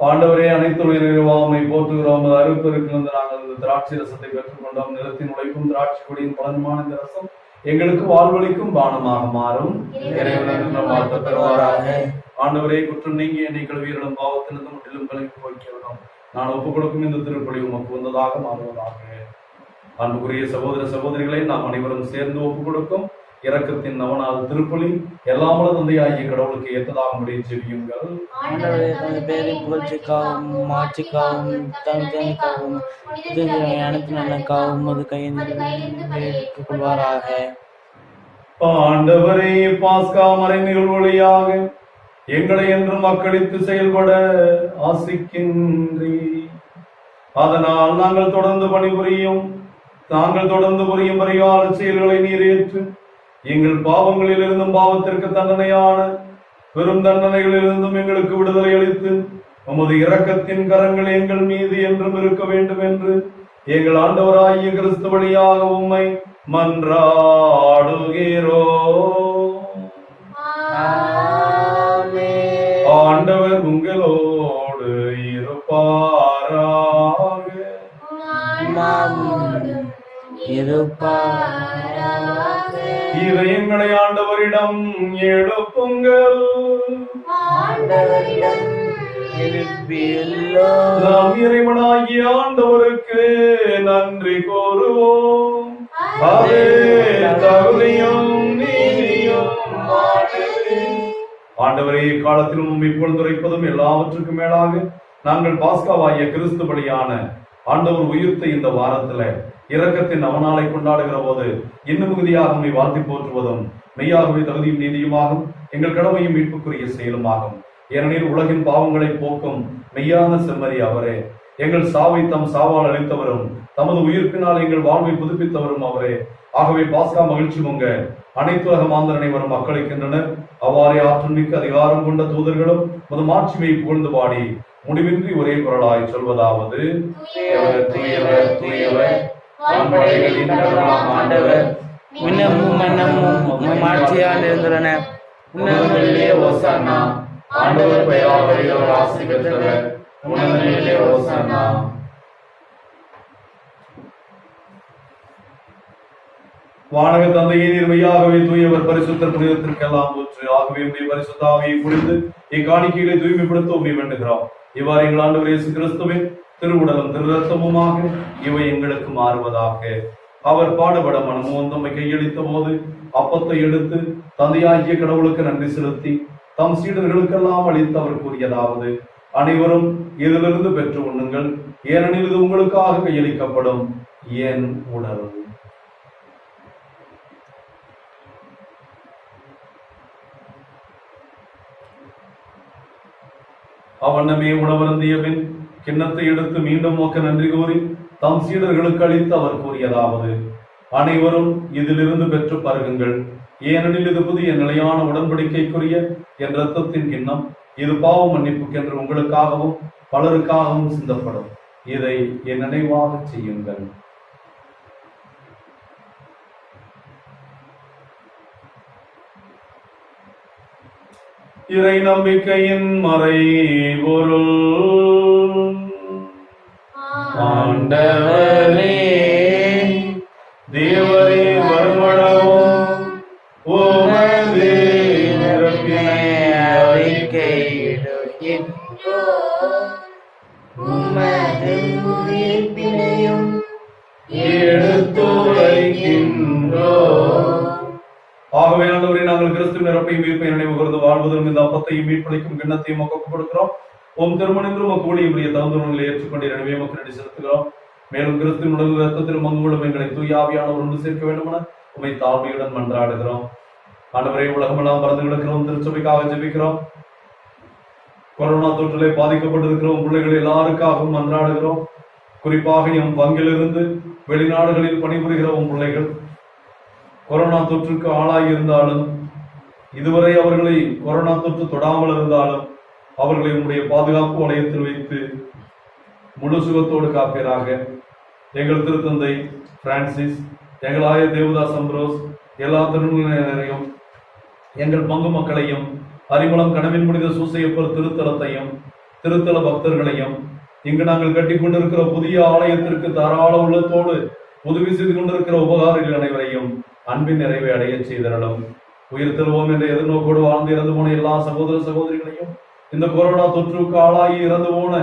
ஆண்டவரே அனைத்து நிறைவாமை போற்றுகிறோம். அறுப்பருக்கிலிருந்து நாங்கள் இந்த திராட்சை ரசத்தை பெற்றுக்கொண்டோம். நிலத்தின் உழைப்பும் திராட்சை கொடியின் பலனுமான இந்த ரசம் எங்களுக்கு வாழ்வளிக்கும் பானமாக மாறும். இறைவன் வாழ்த்து பெறுவாராக. ஆண்டவரே குற்றம் நீங்கி என்னை கழுவியர்களும் பாவத்திலிருந்து முற்றிலும் கழுவி போய்க்கிறோம். நான் ஒப்புக் கொடுக்கும் இந்த திருப்பலி உமக்கு வந்ததாக மாறுவதாக. அன்புக்குரிய சகோதர சகோதரிகளை நாம் அனைவரும் சேர்ந்து ஒப்புக் கொடுக்கும் இரக்கத்தின் நவநாள் திருப்பலி எல்லாமல தந்தையாகிய கடவுளுக்கு ஏற்றதாக முடிய செவியுங்கள். ஆண்டவரே பாஸ்கா மறை நிகழ்வழியாக எங்களை என்றும் மக்களித்து செயல்பட ஆசிக்கின்றி, அதனால் நாங்கள் தொடர்ந்து புரியும் பரிகார செயல்களை நீரேற்று எங்கள் பாவங்களிலிருந்தும் பாவத்திற்கு தண்டனையான பெரும் தண்டனைகளிலிருந்தும் எங்களுக்கு விடுதலை அளித்து உமது இரக்கத்தின் கரங்கள் எங்கள் மீது என்றும் இருக்க வேண்டும் என்று எங்கள் ஆண்டவராகிய கிறிஸ்து வழியாக உம்மை மன்றாடுகிறோம். ஆண்டவர் உங்களோடு இருப்பாராக. இதயங்களை ஆண்டவரிடம் எழுப்புங்கள். நாம் இறைவனாகிய ஆண்டவருக்கு நன்றி கூறுவோம். அதே தகுதியும் நீதியும் ஆண்டவரே, காலத்திலும் இப்பொழுதுரைப்பதும் எல்லாவற்றுக்கும் மேலாக நாங்கள் பாஸ்காவாகிய கிறிஸ்து பலியான ஆண்டவர் உயிர்த்த இந்த வாரத்துல இரக்கத்தின் நவநாளை கொண்டாடுகிற போது இன்னும் மிகுதியாக நம்மை வாழ்த்தி போற்றுவதும் மெய்யாகவே தகுதியும் நீதியுமாகும், எங்கள் கடமையும் மீட்புக்குரிய செயலுமாகும். ஏனெனில் உலகின் பாவங்களை போக்கும் மெய்யான செம்மறி அவரே, எங்கள் சாவை தம் சாவால் அளித்தவரும் தமது உயிர்ப்பினால் எங்கள் வாழ்வை புதுப்பித்தவரும் அவரே. ஆகவே பாஸ்கா மகிழ்ச்சி பொங்க அனைத்துலக மாந்தர் அனைவரும் மக்களிக்கின்றனர். அவ்வாறே ஆற்றல் மிக்க அதிகாரம் கொண்ட தூதர்களும் மது மாட்சிமையை புகழ்ந்து பாடி முடிவின்றி ஒரே குரலாய் சொல்வதாவது: தூயவர் தூயவர் தூயவர் வான்படைகளின் கடவுளாம் ஆண்டவர், விண்ணமும் மன்னமும் ஆட்சியால் இருந்தன. உன்னதங்களிலே ஓசன்னா. ஆண்டவர் பெயரால் வருகிறவர் ஆசி பெற்றவர். உன்னதங்களிலே ஓசன்னா. வானக தந்தையே, நீர் மெய்யாகவே தூயவர், பரிசுத்தர், புனிதத்திற்கெல்லாம் போற்று. ஆகவே உம்முடைய பரிசுத்த ஆவியை பொழிந்து இக்காணிக்கைகளை தூய்மைப்படுத்த உம்மை வேண்டுகிறோம். இவ்வாறு எங்கள் ஆண்டவர் இயேசு கிறிஸ்துவின் திருவுடலும் திரு ரத்தமுமாக இவை எங்களுக்கு மாறுவதாக. அவர் பாடுபட மனமும் தம்மை கையளித்த போது அப்பத்தை எடுத்து தந்தையாகிய கடவுளுக்கு நன்றி செலுத்தி தம் சீடர்களுக்கெல்லாம் அளித்து அவர் கூறியதாவது: அனைவரும் இதிலிருந்து பெற்று உண்ணுங்கள், ஏனெனில் இது உங்களுக்காக கையளிக்கப்படும் என் உடல். அவனமே உணவருந்திய பின் கிண்ணத்தை எடுத்து மீண்டும் நோக்க நன்றி கூறி தம் சீடர்களுக்கு அளித்து அவர் கூறியதாவது: அனைவரும் இதிலிருந்து பெற்று பருகுங்கள், ஏனெனில் இது புதிய நிலையான உடன்படிக்கைக்குரிய என் இரத்தத்தின் கிண்ணம். இது பாவ மன்னிப்புக்கென்று உங்களுக்காகவும் பலருக்காகவும் சிந்தப்படும். இதை என் நினைவாக செய்யுங்கள். இறை நம்பிக்கையின் மறைபொருள். ஆண்டவரே, தேவரே, வருமளவும் உமது இறப்பினை அறிக்கையிடுகின்றோம், உமது உயிர்ப்பினையும் எடுத்துரைக்கின்றோம். ஆகவே ஆண்டவரே, நாங்கள் கிறிஸ்துவின் இறப்பையும் மீட்பை நினைவு கூர்ந்து வாழ்வதும் இந்த அப்பத்தையும் மீட்பளிக்கும் கிண்ணத்தையும் மக்களுக்கு கொடுக்கிறோம். உம் திருமணங்களும் ஊழியம் புரிய தகுந்தவர்களை ஏற்றுக்கொண்டு எனவே மக்கள் நடி செலுத்துகிறோம். மேலும் கிறிஸ்துவின் உடல் ரத்தத்திலும் மங்குகளும் எங்களை தூயாவியானவர் ஒன்று சேர்க்க வேண்டும் என உண்மை தாழ்மையுடன் மன்றாடுகிறோம். ஆண்டவரை, உலகமெல்லாம் பறந்து கிடக்கிறோம், திருச்சபைக்காக ஜெபிக்கிறோம். கொரோனா தொற்றிலே பாதிக்கப்பட்டிருக்கிறோம் பிள்ளைகள் எல்லாருக்காகவும் மன்றாடுகிறோம். குறிப்பாக எம் பங்கிலிருந்து வெளிநாடுகளில் பணிபுரிகிற பிள்ளைகள் கொரோனா தொற்றுக்கு ஆளாகி இருந்தாலும், இதுவரை அவர்களை கொரோனா தொற்று தொடாமல் இருந்தாலும், அவர்களை உங்களுடைய பாதுகாப்பு வளையத்தில் வைத்து முழு சுகத்தோடு காப்பீராக. எங்கள் திருத்தந்தை பிரான்சிஸ், எங்களாய தேவதாஸ் அம்ப்ரோஸ், எல்லா திருநிலையினரையும், எங்கள் பங்கு மக்களையும், அறிமுகம் கனவின் புனித சூசையப்பர் திருத்தலத்தையும் திருத்தல பக்தர்களையும், இங்கு நாங்கள் கட்டி கொண்டிருக்கிற புதிய ஆலயத்திற்கு தாராள உள்ளத்தோடு உதவி செய்து கொண்டிருக்கிற உபகாரிகள் அனைவரையும் அன்பின் நிறைவை அடைய செய்தரலும். உயிர் திருவோம் என்ற எதிர்நோக்கோடு வாழ்ந்து இறந்து போன எல்லா சகோதர சகோதரிகளையும், இந்த கொரோனா தொற்றுக்கு ஆளாகி இறந்து போன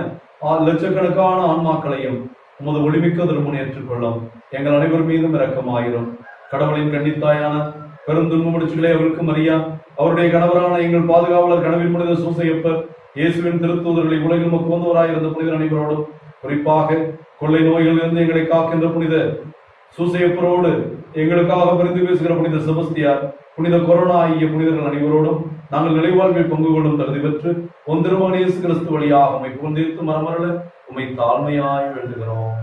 லட்சக்கணக்கான ஆன்மாக்களையும் உமது ஒளிமிக்க திருமணம் ஏற்றுக்கொள்ளும். எங்கள் அனைவர் மீதும் இரக்கமாயிரும். கடவுளின் கன்னித்தாயான பெருந்துன்ப முடிச்சுகளை அவருக்கு மரியா, அவருடைய கணவரான எங்கள் பாதுகாவலர் கனவின் புனித சூசையப்பர், இயேசுவின் திருத்தூதர்களை உலகில் மக்குவந்தவராயிருந்த புனித அனைவரோடும், குறிப்பாக கொள்ளை நோய்களில் இருந்து எங்களை காக்கின்ற புனித சூசையப்பரோடு, எங்களுக்காக பரிந்து பேசுகிற புனித செபஸ்தியார், புனித கொரோனா ஆகிய புனிதர்கள் அனைவரோடும் நாங்கள் நிலைவாழ்வில் பங்கு கொள்ளும் தகுதி பெற்று ஒன்றிருமான இயேசு கிறிஸ்து வழியாக உம்மை புகழ்ந்தேத்து மரமரல உம்மை தாழ்மையாய் வேண்டுகிறோம்.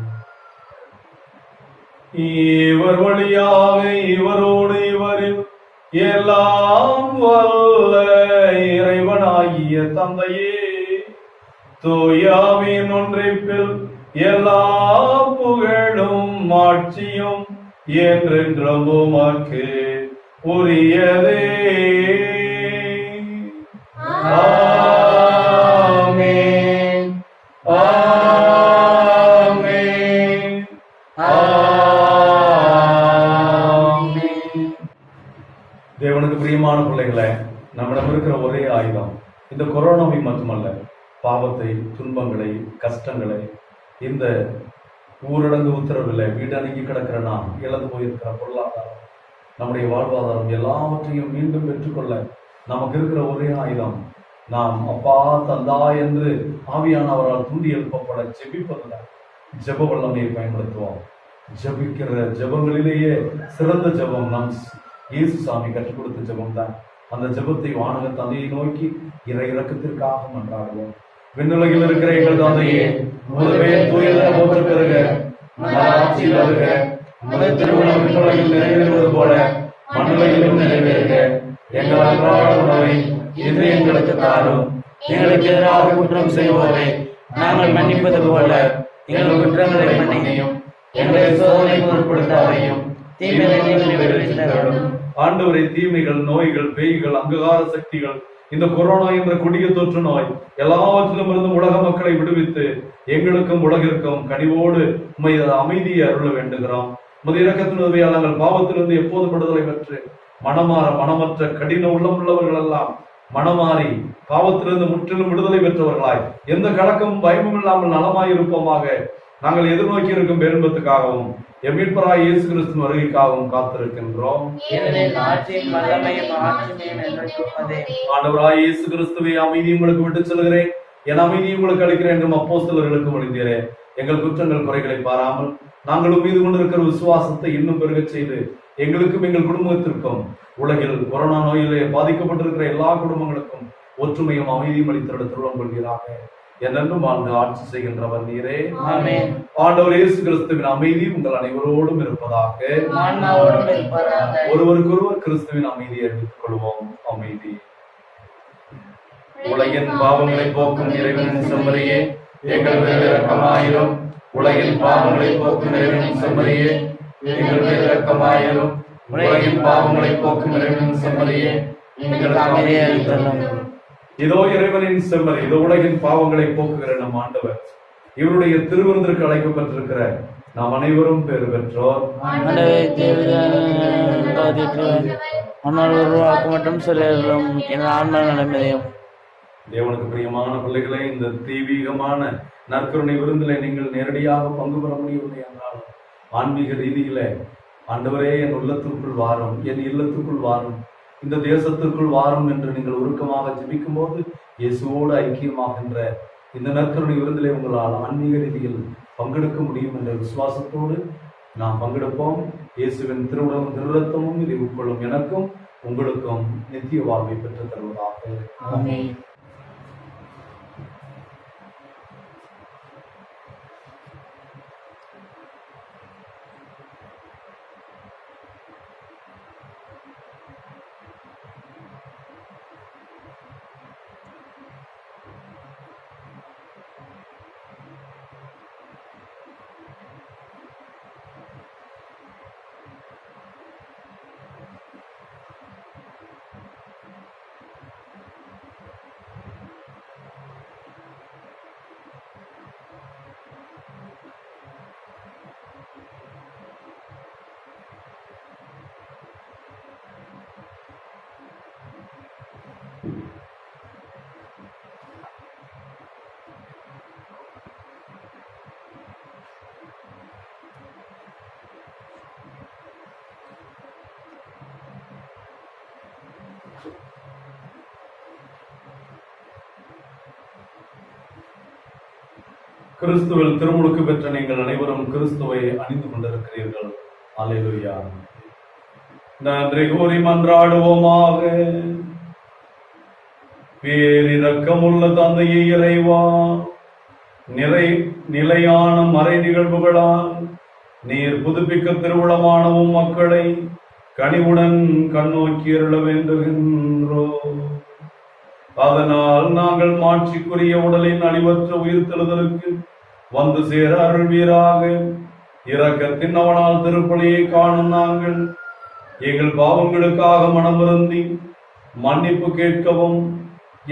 இவர் வழியாக இவரோடு இவரில் எல்லாம் வல்ல இறைவனாகிய தந்தையே, தூயாவின் ஒன்றிப்பில் எல்லா புகழும் ஆட்சியும் என்றென்றும் உமக்கு உரியதே. ஆமென், ஆமென், ஆமென். தேவனுக்கு பிரியமான பிள்ளைகளை, நம்மிடம் இருக்கிற ஒரே ஆயுதம் இந்த கொரோனாவை மட்டுமல்ல, பாவத்தை, துன்பங்களை, கஷ்டங்களை, இந்த ஊரடங்கு உத்தரவில் வீடு அணுகி கிடக்கிற நாம், இழந்து போயிருக்கிற பொருளாதாரம், நம்முடைய வாழ்வாதாரம் எல்லாவற்றையும் மீண்டும் பெற்றுக்கொள்ள நமக்கு இருக்கிற ஒரே ஆயுதம் நாம் அப்பா தந்தா என்று ஆவியானவரால் தூண்டி எழுப்பப்பட ஜெபிப்பதில்லை, ஜெப வல்லமையை பயன்படுத்துவோம். ஜெபிக்கிற ஜெபங்களிலேயே சிறந்த ஜெபம் நம் இயேசு சாமி கற்றுக் கொடுத்த ஜெபம் தான். அந்த ஜெபத்தை வானக தந்தையை நோக்கி இறை இறக்கத்திற்காக மன்றாடுவோம். விண்ணுலகில் இருக்கிற எங்கள் தந்தையே, உமது பெயர் தூயதென போற்றப் பெறுக, உமது ஆட்சி வருக, உமது திருவுளம் விண்ணுலகில் நிறைவேறுவது போல மண்ணுலகிலும் நிறைவேறுக. எங்கள் அன்றாட உணவை இன்று எங்களுக்கு தாரும். எங்களுக்கு எதிராக குற்றம் செய்வோரை நாங்கள் மன்னிப்பது போல எங்கள் குற்றங்களை மன்னியும். எங்களை சோதனைக்கு உட்படுத்தாதையும் தீமையை விடுவித்தருளும். ஆண்டவரை, தீமைகள், நோய்கள், பேய்கள், அங்ககார சக்திகள், இந்த கொரோனா என்ற கொடிய தொற்று நோய் எல்லாவற்றிலும் இருந்து உலக மக்களை விடுவித்து எங்களுக்கும் உலகிற்கும் கனிவோடு உம்மை அமைதியை அருள வேண்டுகிறோம். உமது இரக்கத்தின் உதவியால் நாங்கள் பாவத்திலிருந்து எப்போதும் விடுதலை பெற்று மனமாற மனமற்ற கடின உள்ளம் உள்ளவர்கள் எல்லாம் மனமாறி பாவத்திலிருந்து முற்றிலும் விடுதலை பெற்றவர்களாய் எந்த கலக்கமும் பயமும் இல்லாமல் நலமாயிருப்போமாக. நாங்கள் எதிர்நோக்கி இருக்கும் பேரின்பத்துக்காகவும் எம்மீட்பராய் இயேசு கிறிஸ்துவின் வருகைக்காகவும் காத்திருக்கின்றோம். ஆண்டவராய் இயேசு கிறிஸ்துவை அமைதி உங்களுக்கு விட்டு செல்கிறேன், என் அமைதியை உங்களுக்கு அளிக்கிறேன் என்றும் அப்போஸ்தலர்களுக்கு மொழிந்தீரே. எங்கள் குற்றங்கள் குறைகளை பாராமல் நாங்கள் மீது கொண்டிருக்கிற விசுவாசத்தை இன்னும் பெருகச் செய்து எங்களுக்கும் எங்கள் குடும்பத்திற்கும் உலகில் கொரோனா நோயிலே பாதிக்கப்பட்டிருக்கிற எல்லா குடும்பங்களுக்கும் ஒற்றுமையும் அமைதியும் அளித்திருட திருவம் கொள்கிறாக. என்றென்றும் வாழ்ந்து ஆட்சி செய்கின்றவர் நீரே. ஆண்டவர் இயேசு கிறிஸ்துவின் அமைதி உங்கள் அனைவரோடும் இருப்பதாக. ஒருவருக்கொருவர் கிறிஸ்துவின் அமைதியை அறிவித்துக் கொள்வோம். அமைதி. உலகின் பாவங்களை போக்கும் இறைவனின் செம்மறியே, எங்கள் மேல் இரக்கமாயிரும். உலகின் பாவங்களை போக்கும் இறைவனின் செம்மறியே, எங்கள் மேல் இரக்கமாயிரும். உலகின் பாவங்களை போக்கும் இறைவனின் செம்மறியே, எங்களுக்கு அமைதியை அளித்தருளும். இதோ இறைவனின் செம்மறி, இதோ உலகின் பாவங்களை போக்குகிற நம் ஆண்டவர். இவருடைய திருவிருந்திற்கு அழைக்கப்பட்டிருக்கிற நாம் அனைவரும் பேறு பெற்றோர். தேவனுக்கு பிரியமான பிள்ளைகளை, இந்த தெய்வீகமான நற்கருணை விருந்தில நீங்கள் நேரடியாக பங்கு பெற முடியவில்லை என்றாலும் ஆன்மீக ரீதியில ஆண்டவரே, என் உள்ளத்திற்குள் வாரும், என் இல்லத்துக்குள் வாரும், இந்த தேசத்திற்குள் வாரும் என்று நீங்கள் உருக்கமாக ஜெபிக்கும் போது இயேசுவோடு ஐக்கியமாகின்ற இந்த நற்கருணை விருந்திலே உங்களால் ஆன்மீக ரீதியில் பங்கெடுக்க முடியும் என்ற விசுவாசத்தோடு நாம் பங்கெடுப்போம். இயேசுவின் திருவுடலும் திருரத்தமும் இதை உட்கொள்ளும் எனக்கும் உங்களுக்கும் நித்திய வாழ்வை பெற்றுத் தருவதாக. ஆமென். கிறிஸ்துவில் திருமுழுக்கு பெற்ற நீங்கள் அனைவரும் கிறிஸ்துவை அணிந்து கொண்டிருக்கிறீர்கள். அல்லேலூயா. நன்றி கூறி மன்றாடுவோமாக. பேரிரக்கமுள்ள தந்தையே இறைவா, நிலையான மறை நிகழ்வுகளால் நீர் புதுப்பிக்க திருவுளமானவும் மக்களை கனிவுடன் கண்ணோக்கி அருள வேண்டுகின்றோம். அதனால் நாங்கள் மாட்சிக்குரிய உடலின் அழிவற்ற உயிர்த்தெழுதலுக்கு வந்து சேர அருள்வீராக. இரக்கத்தின் அவனால் திருப்பலியை காணும் நாங்கள் எங்கள் பாவங்களுக்காக மனம் வருந்தி மன்னிப்பு கேட்கவும்,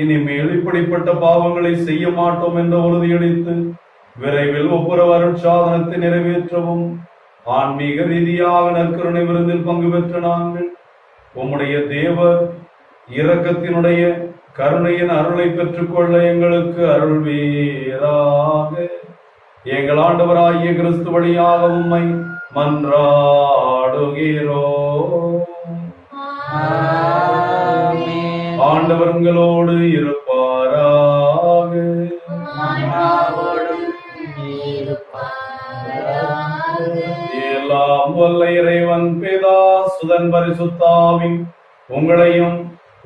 இனிமேல் இப்படிப்பட்ட பாவங்களை செய்ய மாட்டோம் என்ற உறுதியளித்து விரைவில் ஒப்புரவு அருட்சாதனத்தை நிறைவேற்றவும் ஆன்மீக ரீதியாக நற்கருணை விருந்தில் பங்கு பெற்ற நாங்கள் உம்முடைய தேவ இரக்கத்தினுடைய கருணையின் அருளை பெற்றுக்கொள்ள எங்களுக்கு அருள்வீராக. எங்கள் ஆண்டவராகிய கிறிஸ்து வழியாக உம்மை மன்றாடுகிறோம். ஆண்டவர் உங்களோடு இருப்பாராக. எல்லாம் வல்ல இறைவன் பிதா சுதன் பரிசுத்தாவி உங்களையும்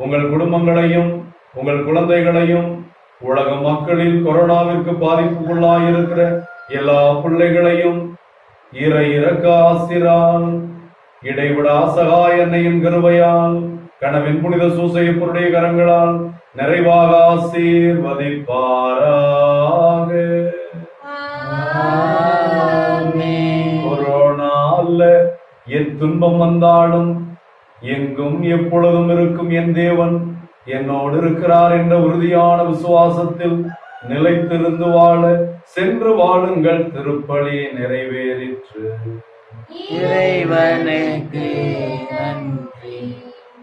உங்கள் குடும்பங்களையும் உங்கள் குழந்தைகளையும் உலக மக்களில் கொரோனாவிற்கு பாதிப்புக்குள்ளாயிருக்கிற எல்லா பிள்ளைகளையும் இறை இரக்க ஆசிரால் இடைவிடா சகாய எண்ணெயின் கருவையால் கனவின் புனித சூசையப்பருடைய கரங்களால் நிறைவாக ஆசீர்வதிப்பாராக. கொரோனா அல்ல, என் துன்பம் வந்தாலும் எங்கும் எப்பொழுதும் இருக்கும் என் தேவன் என்னோடு இருக்கிறார் என்ற உறுதியான விசுவாசத்தில் நிலைத்திருந்து வாழ சென்று வாழுங்கள். திருப்பலி நிறைவேறிற்று. இறைவனுக்கு நன்றி.